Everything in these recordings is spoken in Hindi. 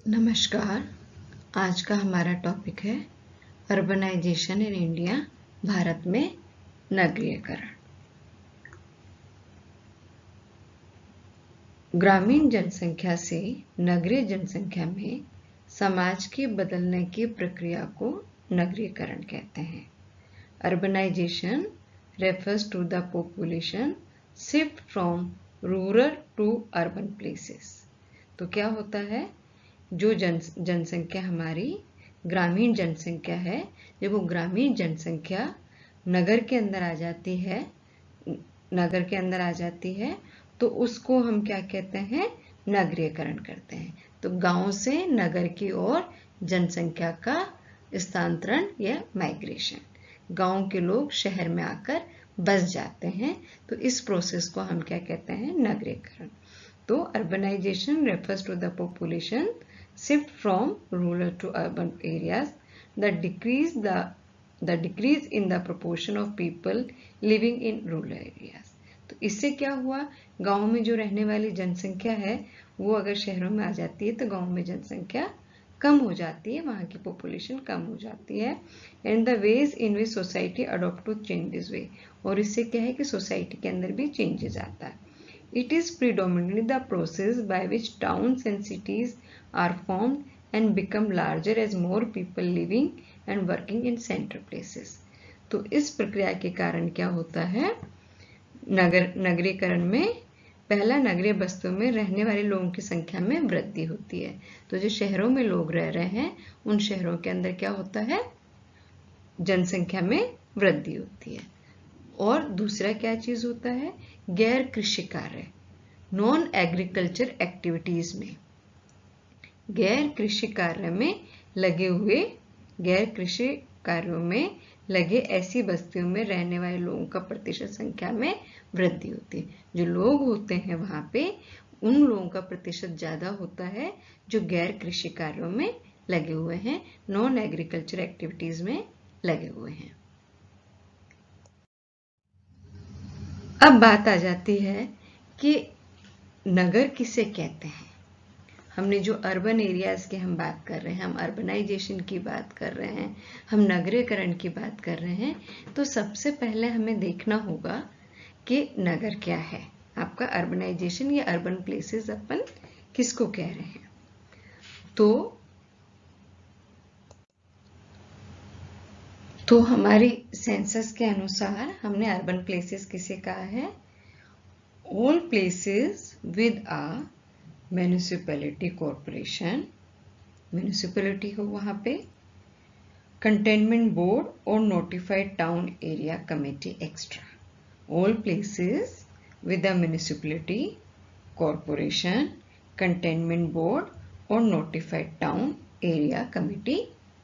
नमस्कार। आज का हमारा टॉपिक है अर्बनाइजेशन इन इंडिया, भारत में नगरीकरण। ग्रामीण जनसंख्या से नगरीय जनसंख्या में समाज के बदलने की प्रक्रिया को नगरीकरण कहते हैं। Urbanization refers to the population shift from rural to urban places। तो क्या होता है, जो जनसंख्या हमारी ग्रामीण जनसंख्या है, जब वो ग्रामीण जनसंख्या नगर के अंदर आ जाती है तो उसको हम क्या कहते हैं, नगरीकरण करते हैं। तो गांव से नगर की ओर जनसंख्या का स्थानांतरण या माइग्रेशन, गांव के लोग शहर में आकर बस जाते हैं, तो इस प्रोसेस को हम क्या कहते हैं, नगरीकरण। तो urbanization refers to the population shift from rural to urban areas, the decrease in the proportion of people living in rural areas। तो इससे क्या हुआ, गांव में जो रहने वाली जनसंख्या है वो अगर शहरों में आ जाती है तो गांव में जनसंख्या कम हो जाती है, वहाँ की पॉपुलेशन कम हो जाती है। And the ways in which society adopt to change this way, और इससे क्या है कि सोसाइटी के अंदर भी चेंजेस आता है। It is predominantly the process by which towns and cities are formed and become larger as more people living and working in central places। तो इस प्रक्रिया के कारण क्या होता है, नगरीकरण में पहला नगरीय बस्तियों में रहने वाले लोगों की संख्या में वृद्धि होती है। तो जो शहरों में लोग रह रहे हैं उन शहरों के अंदर क्या होता है, जनसंख्या में वृद्धि होती है। और दूसरा क्या चीज होता है, गैर कृषि कार्य, नॉन एग्रीकल्चर एक्टिविटीज में, गैर कृषि कार्यों में लगे ऐसी बस्तियों में रहने वाले लोगों का प्रतिशत संख्या में वृद्धि होती है। जो लोग होते हैं वहां पे उन लोगों का प्रतिशत ज्यादा होता है जो गैर कृषि कार्यों में लगे हुए हैं, नॉन एग्रीकल्चर एक्टिविटीज में लगे हुए हैं। अब बात आ जाती है कि नगर किसे कहते हैं। हमने जो अर्बन एरियाज की हम बात कर रहे हैं, हम अर्बनाइजेशन की बात कर रहे हैं, हम नगरीकरण की बात कर रहे हैं, तो सबसे पहले हमें देखना होगा कि नगर क्या है। आपका अर्बनाइजेशन या अर्बन प्लेसेस अपन किसको कह रहे हैं। तो हमारी सेंसस के अनुसार हमने अर्बन प्लेसेस किसे कहा है, all places with a municipality corporation, municipality हो वहां पे, कंटेनमेंट बोर्ड और notified town area committee extra. all places with a municipality corporation, cantonment board और notified town area committee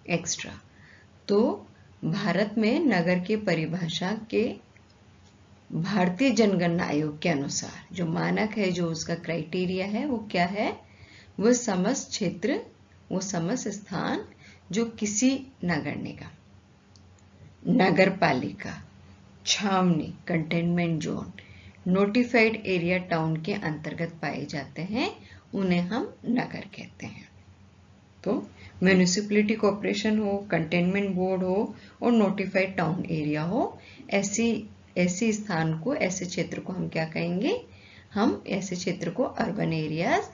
extra. तो भारत में नगर की परिभाषा के भारतीय जनगणना आयोग के अनुसार जो मानक है, जो उसका क्राइटेरिया है, वो क्या है, वह समस्त क्षेत्र, वो समस्त स्थान जो किसी नगर निगम, नगर पालिका, छावनी, containment zone, notified area town के अंतर्गत पाए जाते हैं, उन्हें हम नगर कहते हैं। तो म्यूनिसिपैलिटी कॉर्पोरेशन हो, कंटेनमेंट बोर्ड हो और नोटिफाइड टाउन एरिया हो, ऐसी स्थान को, ऐसे क्षेत्र को हम क्या कहेंगे, हम ऐसे क्षेत्र को अर्बन एरियाज,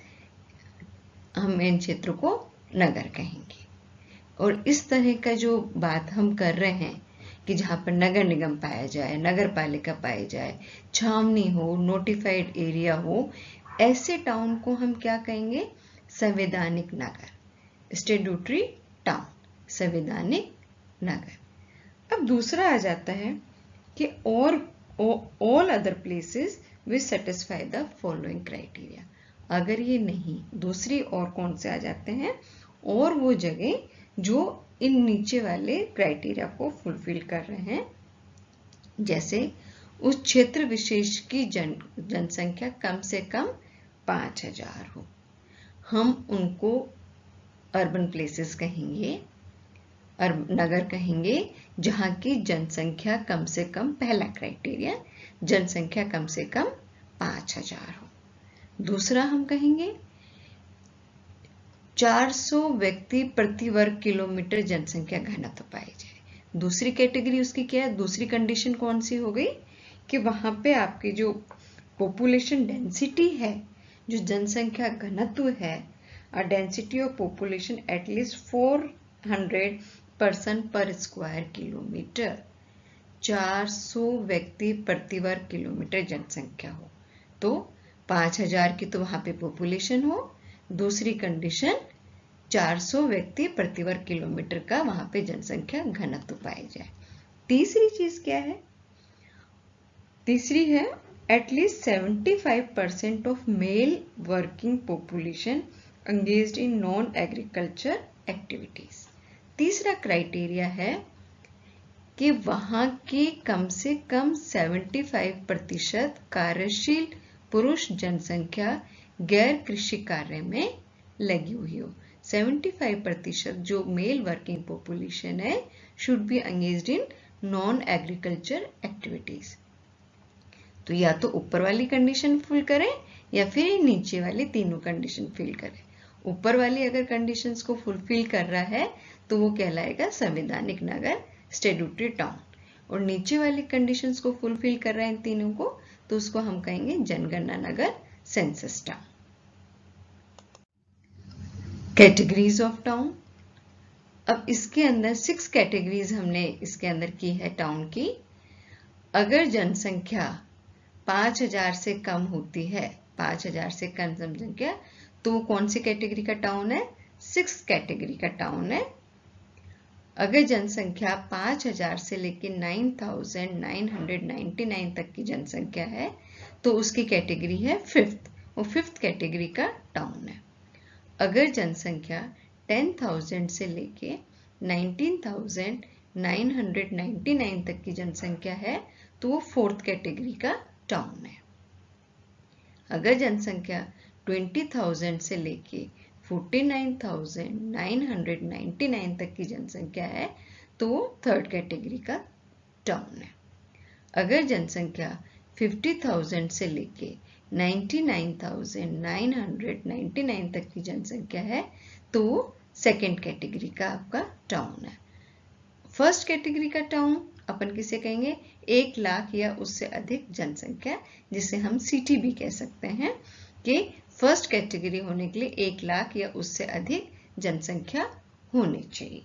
हम इन क्षेत्र को नगर कहेंगे। और इस तरह का जो बात हम कर रहे हैं कि जहां पर नगर निगम पाया जाए, नगर पालिका पाई जाए, छावनी हो, नोटिफाइड एरिया हो, ऐसे टाउन को हम क्या कहेंगे, संवैधानिक नगर, स्टैट्यूटरी टाउन, संवैधानिक नगर। अब दूसरा आ जाता है कि all other places which satisfy the following criteria। अगर ये नहीं, दूसरी और कौन से आ जाते हैं, और वो जगह जो इन नीचे वाले क्राइटेरिया को फुलफिल कर रहे हैं, जैसे उस क्षेत्र विशेष की जनसंख्या कम से कम 5000 हो, हम उनको अर्बन प्लेसेस कहेंगे, नगर कहेंगे, जहां की जनसंख्या कम से कम, पहला क्राइटेरिया जनसंख्या कम से कम 5000 हो। दूसरा हम कहेंगे 400 व्यक्ति प्रति वर्ग किलोमीटर जनसंख्या घनत्व पाई जाए। दूसरी कैटेगरी उसकी क्या है, दूसरी कंडीशन कौन सी हो गई कि वहां पे आपकी जो पॉपुलेशन डेंसिटी है, जो जनसंख्या घनत्व है, a density of population at least 400 person per square kilometer, 400 व्यक्ति प्रति वर्ग किलोमीटर जनसंख्या हो। तो 5000 की तो वहां पे पॉपुलेशन हो, दूसरी कंडीशन 400 व्यक्ति प्रति वर्ग किलोमीटर का वहां पे जनसंख्या घनत्व पाई जाए। तीसरी चीज क्या है, तीसरी है at least 75% of male working population engaged in non-agriculture activities। तीसरा क्राइटेरिया है कि वहां की कम से कम 75% कार्यशील पुरुष जनसंख्या गैर कृषि कार्य में लगी हुई हो। 75% जो मेल वर्किंग पॉपुलेशन है should be engaged in non-agriculture activities। तो या तो ऊपर वाली कंडीशन फुल करें या फिर नीचे वाली तीनों कंडीशन फिल करें। ऊपर वाली अगर कंडीशंस को फुलफिल कर रहा है तो वो कहलाएगा संवैधानिक नगर, स्टैट्यूटरी टाउन, और नीचे वाली कंडीशंस को फुलफिल कर रहा है इन तीनों को तो उसको हम कहेंगे जनगणना नगर, census town. Categories of town, अब इसके अंदर 6 कैटेगरीज हमने इसके अंदर की है टाउन की। अगर जनसंख्या 5000 से कम होती है, 5000 से कम जनसंख्या, तो वो कौन सी कैटेगरी का टाउन है, 6th कैटेगरी का टाउन है। अगर जनसंख्या 5000 से लेकर 9999 तक की जनसंख्या है तो उसकी कैटेगरी है 5th, वो 5th कैटेगरी का टाउन है। अगर जनसंख्या 10,000 से लेके 19,999 तक की जनसंख्या है तो वो 4th कैटेगरी का टाउन है। अगर जनसंख्या 20,000 से लेके 49,999 तक की जनसंख्या है तो वो 3rd कैटेगरी का टाउन है। अगर जनसंख्या 50,000 से लेके 99,999 तक की जनसंख्या है तो वो 2nd कैटेगरी का आपका टाउन है। 1st कैटेगरी का टाउन अपन किसे कहेंगे, 1 लाख या उससे अधिक जनसंख्या, जिसे हम सिटी भी कह सकते हैं कि 1st कैटेगरी होने के लिए 1 लाख या उससे अधिक जनसंख्या होनी चाहिए।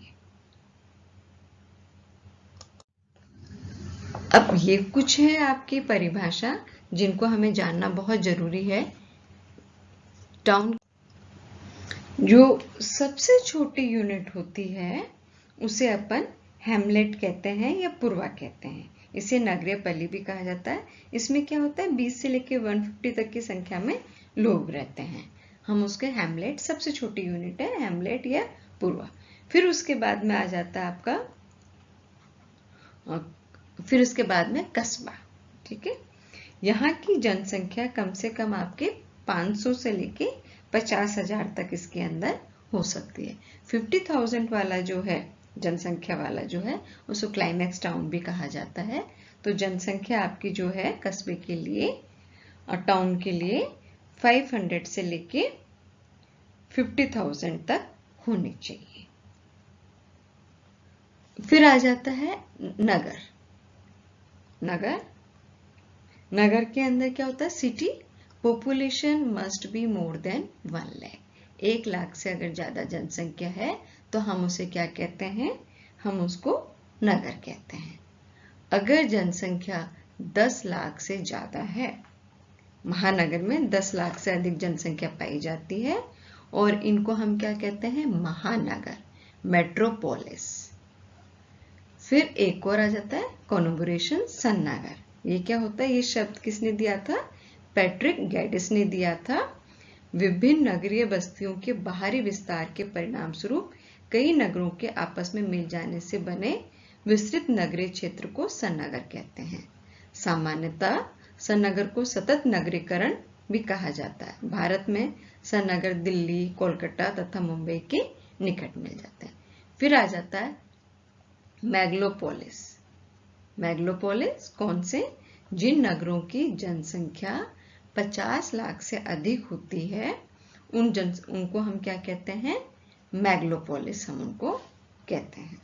अब ये कुछ है आपकी परिभाषा जिनको हमें जानना बहुत जरूरी है। टाउन जो सबसे छोटी यूनिट होती है उसे अपन हैमलेट कहते हैं या पुरवा कहते हैं। इसे नगरीय पल्ली भी कहा जाता है। इसमें क्या होता है, 20 से लेकर 150 तक की संख्या में लोग रहते हैं। हम उसके हैमलेट, सबसे छोटी यूनिट है हैमलेट या पुरवा। फिर उसके बाद में आ जाता है आपका, फिर उसके बाद में कस्बा। ठीक है, यहाँ की जनसंख्या कम से कम आपके 500 से लेके 50,000 तक इसके अंदर हो सकती है। 50,000 वाला जो है, जनसंख्या वाला जो है, उसको क्लाइमैक्स टाउन भी कहा जाता है। तो जनसंख्या आपकी जो है कस्बे के लिए और टाउन के लिए 500 से लेके 50,000 तक होनी चाहिए। फिर आ जाता है नगर। नगर के अंदर क्या होता है, city population must be more than 1 lakh. 1 lakh से अगर ज्यादा जनसंख्या है तो हम उसे क्या कहते हैं, हम उसको नगर कहते हैं। अगर जनसंख्या 10 लाख से ज्यादा है, महानगर में 10 लाख से अधिक जनसंख्या पाई जाती है और इनको हम क्या कहते हैं, महानगर, मेट्रोपोलिस। फिर एक और आ जाता है कोलैबोरेशन सन्नागर। ये क्या होता है, ये शब्द किसने दिया था, पैट्रिक गैडिस ने दिया था। विभिन्न नगरीय बस्तियों के बाहरी विस्तार के परिणाम स्वरूप कई नगरों के आपस में मिल जाने से बने विस्तृत नगरीय क्षेत्र को सन्नगर कहते हैं। सामान्यतः सन्नगर को सतत नगरीकरण भी कहा जाता है। भारत में सन्नगर दिल्ली, कोलकाता तथा मुंबई के निकट मिल जाते हैं। फिर आ जाता है मेगालोपोलिस। मेगालोपोलिस कौन से, जिन नगरों की जनसंख्या 50 लाख से अधिक होती है उनको हम क्या कहते हैं, मेगालोपोलिस हम उनको कहते हैं।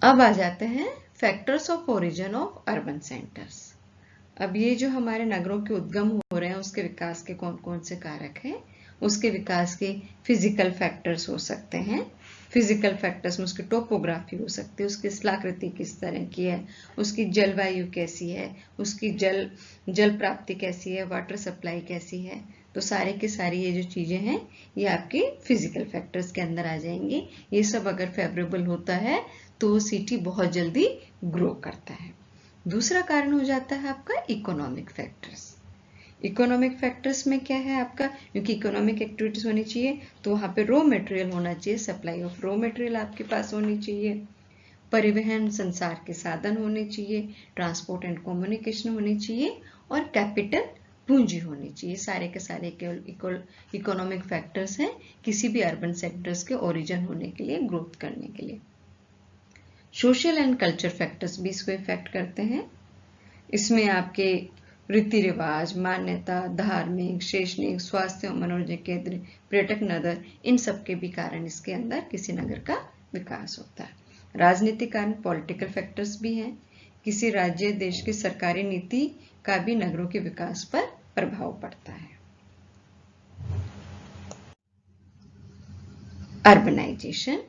अब आ जाते हैं factors of origin of urban centres. अब ये जो हमारे नगरों के उद्गम हो रहे हैं उसके विकास के कौन कौन से कारक हैं। उसके विकास के फिजिकल फैक्टर्स हो सकते हैं। फिजिकल फैक्टर्स में उसकी टोपोग्राफी हो सकती है, उसकी स्थलाकृति किस तरह की है, उसकी जलवायु कैसी है, उसकी जल प्राप्ति कैसी है, वाटर सप्लाई कैसी है। तो सारे के सारी ये जो चीजें हैं ये आपके फिजिकल फैक्टर्स के अंदर आ जाएंगी। ये सब अगर फेवरेबल होता है तो वो सिटी बहुत जल्दी ग्रो करता है। दूसरा कारण हो जाता है आपका इकोनॉमिक फैक्टर्स। इकोनॉमिक फैक्टर्स में क्या है आपका, क्योंकि इकोनॉमिक एक्टिविटीज होनी चाहिए तो वहां पे रॉ मटेरियल होना चाहिए, सप्लाई ऑफ रॉ मटेरियल आपके पास होनी चाहिए, परिवहन संसार के साधन होने चाहिए, ट्रांसपोर्ट एंड कम्युनिकेशन होनी चाहिए, और कैपिटल पूंजी होनी चाहिए। सारे के सारे इकोनॉमिक फैक्टर्स हैं किसी भी अर्बन सेक्टर्स के ओरिजिन होने के लिए, ग्रोथ करने के लिए। सोशल एंड कल्चर फैक्टर्स भी इसको इफेक्ट करते हैं। इसमें आपके रीति रिवाज, मान्यता, धार्मिक, शैक्षणिक, स्वास्थ्य और मनोरंजन केंद्र, पर्यटक नगर, इन सब के भी कारण इसके अंदर किसी नगर का विकास होता है। राजनीतिक कारण, पॉलिटिकल फैक्टर्स भी हैं। किसी राज्य देश की सरकारी नीति का भी नगरों के विकास पर प्रभाव पड़ता है। अर्बनाइजेशन,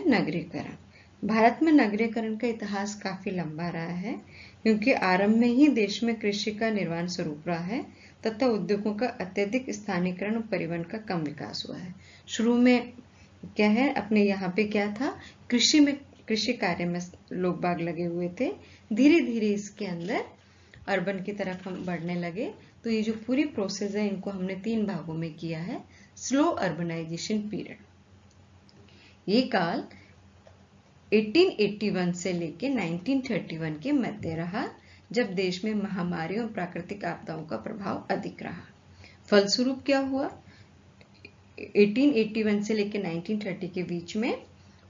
नगरीकरण। भारत में नगरीकरण का इतिहास काफी लंबा रहा है, क्योंकि आरंभ में ही देश में कृषि का निर्माण स्वरूप रहा है तथा उद्योगों का अत्यधिक स्थानीकरण और परिवहन का कम विकास हुआ है। शुरू में क्या है, अपने यहाँ पे क्या था, कृषि कार्य में लोग बाग लगे हुए थे। धीरे धीरे इसके अंदर अर्बन की तरफ हम बढ़ने लगे। तो ये जो पूरी प्रोसेस है इनको हमने 3 भागों में किया है। स्लो अर्बनाइजेशन पीरियड, ये काल 1881 से लेकर 1931 के मध्य रहा, जब देश में महामारी और प्राकृतिक आपदाओं का प्रभाव अधिक रहा। फलस्वरूप क्या हुआ, 1881 से लेकर 1930 के बीच में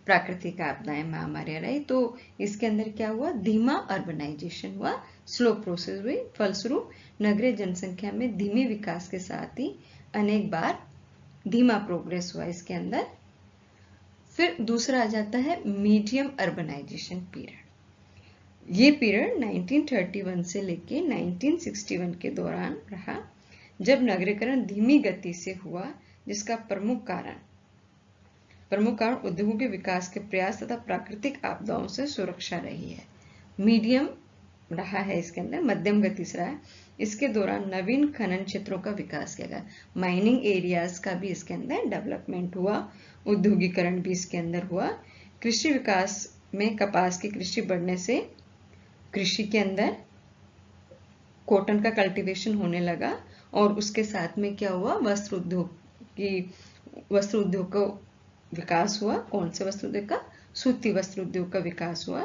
प्राकृतिक आपदाएं, महामारी रही, तो इसके अंदर क्या हुआ, धीमा अर्बनाइजेशन हुआ, स्लो प्रोसेस हुई। फलस्वरूप नगरीय जनसंख्या में धीमे विकास के साथ ही अनेक बार धीमा प्रोग्रेस हुआ इसके अंदर। फिर दूसरा आ जाता है मीडियम अर्बनाइजेशन पीरियड। ये पीरियड 1931 से लेके 1961 के दौरान रहा, जब नगरीकरण धीमी गति से हुआ, जिसका प्रमुख कारण उद्योगों के विकास के प्रयास तथा प्राकृतिक आपदाओं से सुरक्षा रही है। मीडियम रहा है इसके अंदर, मध्यम गति से रहा है। इसके दौरान नवीन खनन क्षेत्रों का विकास किया गया, माइनिंग एरियाज का भी इसके अंदर डेवलपमेंट हुआ, उद्योगीकरण भी इसके अंदर हुआ। कृषि विकास में कपास की कृषि बढ़ने से कृषि के अंदर कॉटन का कल्टीवेशन होने लगा, और उसके साथ में क्या हुआ, वस्त्र उद्योग का विकास हुआ। कौन से वस्त्र उद्योग का, सूती वस्त्र उद्योग का विकास हुआ।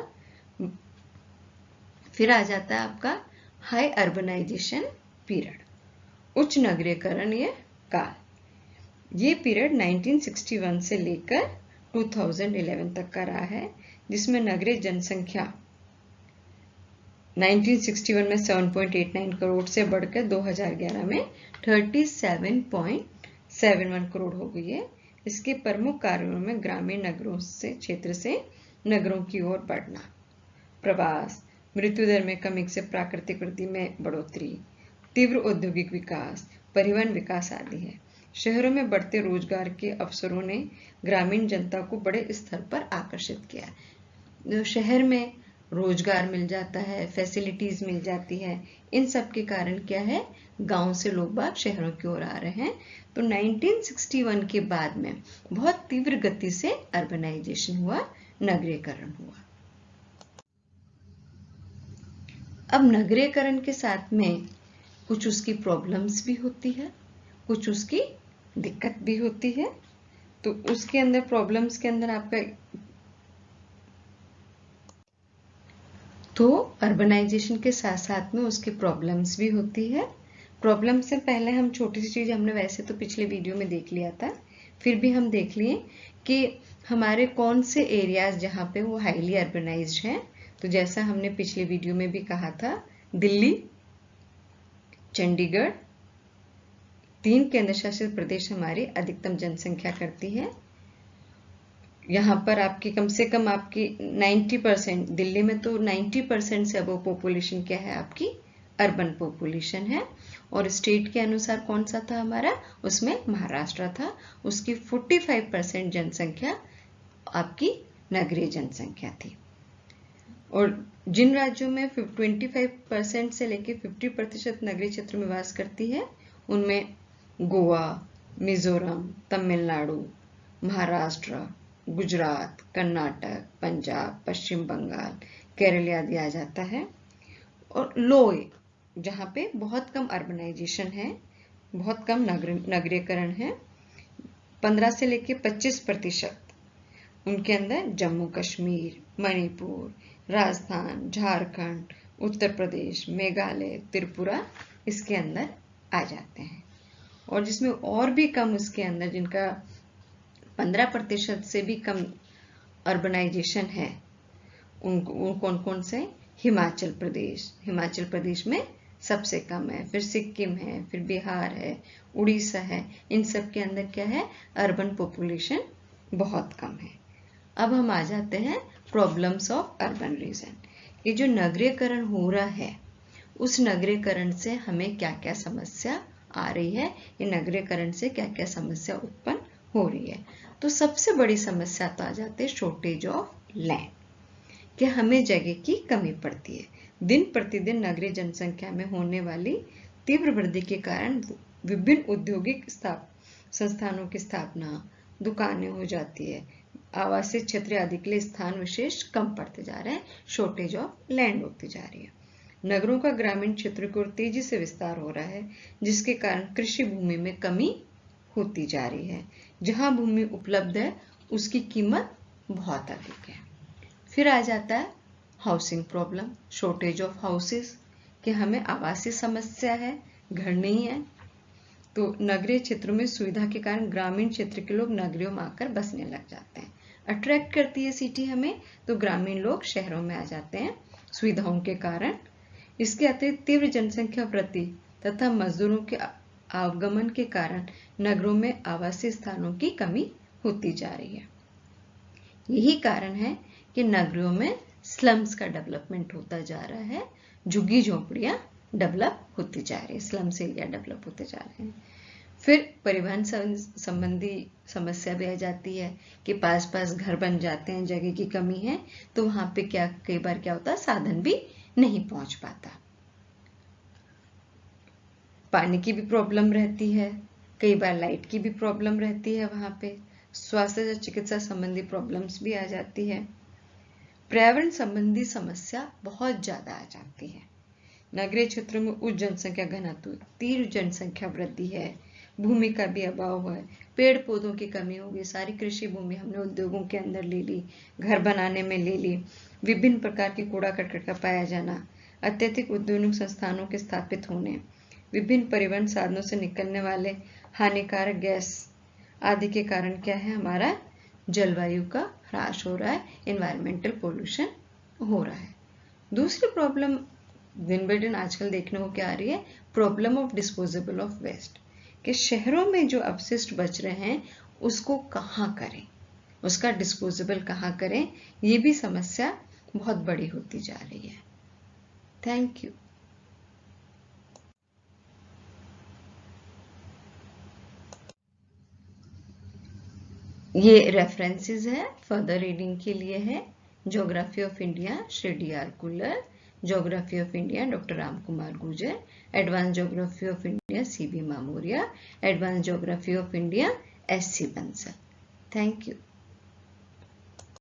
फिर आ जाता है आपका हाई अर्बनाइजेशन पीरियड, उच्च नगरीकरण ये काल। ये पीरियड 1961 से लेकर 2011 तक का रहा है, जिसमें नगरीय जनसंख्या 1961 में 7.89 करोड़ से बढ़कर 2011 में 37.71 करोड़ हो गई है। इसके प्रमुख कारणों में ग्रामीण नगरों से क्षेत्र से नगरों की ओर बढ़ना, प्रवास, मृत्यु दर में कमी से प्राकृतिक वृद्धि में बढ़ोतरी, तीव्र औद्योगिक विकास, परिवहन विकास आदि है। शहरों में बढ़ते रोजगार के अवसरों ने ग्रामीण जनता को बड़े स्तर पर आकर्षित किया। जो शहर में रोजगार मिल जाता है, फैसिलिटीज मिल जाती है, इन सब के कारण क्या है, गांव से लोग बाग शहरों की ओर आ रहे हैं। तो 1961 के बाद में बहुत तीव्र गति से अर्बनाइजेशन हुआ, नगरीकरण हुआ। अब नगरीकरण के साथ में कुछ उसकी प्रॉब्लम्स भी होती है, कुछ उसकी दिक्कत भी होती है। तो उसके अंदर प्रॉब्लम्स के अंदर आपका तो अर्बनाइजेशन के साथ साथ में उसकी प्रॉब्लम्स भी होती है। प्रॉब्लम से पहले हम छोटी सी चीज हमने वैसे तो पिछले वीडियो में देख लिया था, फिर भी हम देख लिए कि हमारे कौन से एरियाज जहाँ पे वो हाईली अर्बनाइज्ड हैं। तो जैसा हमने पिछले वीडियो में भी कहा था, दिल्ली, चंडीगढ़ 3 केंद्र शासित प्रदेश हमारी अधिकतम जनसंख्या करती है। यहाँ पर आपकी कम से कम आपकी 90%, दिल्ली में तो 90% से अबव पॉपुलेशन क्या है, आपकी अर्बन पॉपुलेशन है। और स्टेट के अनुसार कौन सा था हमारा, उसमें महाराष्ट्र था, उसकी 45% जनसंख्या आपकी नगरीय जनसंख्या थी। और जिन राज्यों में 25% से लेकर 50% नगरीय क्षेत्र में वास करती है, उनमें गोवा, मिजोरम, तमिलनाडु, महाराष्ट्र, गुजरात, कर्नाटक, पंजाब, पश्चिम बंगाल, केरल आदि आ जाता है। और लोए, जहाँ पे बहुत कम अर्बनाइजेशन है, बहुत कम नगरीकरण है, 15 से लेकर 25%, उनके अंदर जम्मू कश्मीर, मणिपुर, राजस्थान, झारखंड, उत्तर प्रदेश, मेघालय, त्रिपुरा इसके अंदर आ जाते हैं। और जिसमें और भी कम उसके अंदर, जिनका 15% से भी कम अर्बनाइजेशन है, उन कौन कौन से, हिमाचल प्रदेश में सबसे कम है, फिर सिक्किम है, फिर बिहार है, उड़ीसा है, इन सब के अंदर क्या है, अर्बन पॉपुलेशन बहुत कम है। अब हम आ जाते हैं प्रॉब्लम्स ऑफ अर्बन रीजन। ये जो नगरीकरण हो रहा है, उस नगरीकरण से हमें क्या क्या समस्या आ रही है, ये नगरीकरण से क्या क्या समस्या उत्पन्न हो रही है। तो सबसे बड़ी समस्या तो आ जाती है शॉर्टेज ऑफ लैंड, कि हमें जगह की कमी पड़ती है। दिन प्रतिदिन नगरीय जनसंख्या में होने वाली तीव्र वृद्धि के कारण विभिन्न औद्योगिक संस्थानों की स्थापना, दुकानें हो जाती है, आवासीय क्षेत्र आदि के लिए स्थान विशेष कम पड़ते जा रहे हैं, शॉर्टेज ऑफ लैंड होती जा रही है। नगरों का ग्रामीण क्षेत्र की ओर तेजी से विस्तार हो रहा है, जिसके कारण कृषि भूमि में कमी होती जा रही है। जहां भूमि उपलब्ध है उसकी कीमत बहुत अधिक है। फिर आ जाता है housing problem, shortage of houses, कि हमें आवासीय समस्या है, घर नहीं है। तो नगरीय क्षेत्रों में सुविधा के कारण ग्रामीण क्षेत्र के लोग नगरियों में आकर बसने लग जाते हैं। अट्रैक्ट करती है सिटी हमें, तो ग्रामीण लोग शहरों में आ जाते हैं सुविधाओं के कारण। इसके अतिरिक्त तीव्र जनसंख्या वृद्धि तथा मजदूरों के आगमन के कारण नगरों में आवासीय स्थानों की कमी होती जा रही है। यही कारण है कि नगरों में स्लम्स का डेवलपमेंट होता जा रहा है, झुग्गी झोपड़ियां डेवलप होती जा रही है, स्लम्स एरिया डेवलप होते जा रहे हैं। फिर परिवहन संबंधी समस्या भी आ जाती है कि पास पास घर बन जाते हैं, जगह की कमी है, तो वहां पे कई बार क्या होता है, साधन भी नहीं पहुंच पाता। पानी की भी प्रॉब्लम रहती है, कई बार लाइट की भी प्रॉब्लम रहती है वहां पे, स्वास्थ्य या चिकित्सा संबंधी प्रॉब्लम्स भी आ जाती है। पर्यावरण संबंधी समस्या बहुत ज्यादा आ जाती है। नगरीय क्षेत्रों में उच्च जनसंख्या घनत्व, तीव्र जनसंख्या वृद्धि है, भूमि का भी अभाव है, पेड़ पौधों की कमी होगी, सारी कृषि भूमि हमने उद्योगों के अंदर ले ली, घर बनाने में ले ली, विभिन्न प्रकार की कूड़ा करकट का पाया जाना, अत्यधिक औद्योगिक संस्थानों के स्थापित होने, विभिन्न परिवहन साधनों से निकलने वाले हानिकारक गैस आदि के कारण क्या है, हमारा जलवायु का ह्रास हो रहा है, एनवायरमेंटल पोल्यूशन हो रहा है। दूसरी प्रॉब्लम दिन ब दिन आजकल देखने को क्या आ रही है, problem of disposable of waste, कि शहरों में जो अपशिष्ट बच रहे हैं उसको कहाँ करें, उसका डिस्पोजेबल कहाँ करें, ये भी समस्या बहुत बड़ी होती जा रही है। Thank you. ये रेफरेंसेस है, फर्दर रीडिंग के लिए है। Geography of India Shri D.R. Kullar, geography of India doctor Ram Kumar Gurjar, advance geography of India C.B. Mamoria, advance geography of India S.C. Bansal. Thank you.